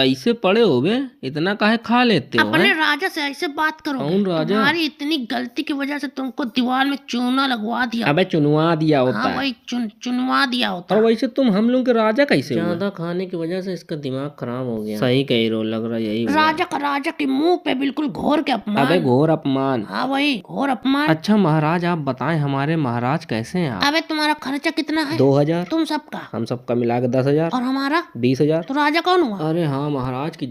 कैसे पड़े हो बे? इतना काहे खा लेते हो? अपने हैं? राजा से ऐसे बात करो। कौन राजा? तुम्हारी इतनी गलती की वजह से तुमको दीवार में चूना लगवा दिया। अबे चुनवा दिया होता हाँ है। वही चुनवा दिया होता। और वैसे तुम हम लोग के राजा कैसे हुए? ज्यादा खाने की वजह से इसका दिमाग खराब हो गया। सही कही रो, लग रहा यही हुआ। राजा के मुंह पे बिल्कुल घोर के अपमान। अबे घोर अपमान। हाँ वही घोर अपमान। अच्छा महाराज आप बताएं हमारे महाराज कैसे हैं आप? अबे तुम्हारा खर्चा कितना है? 2000। तुम सबका? हम सबका मिला के 10,000। और हमारा 20,000। तो राजा कौन हुआ? अरे हाँ महाराज की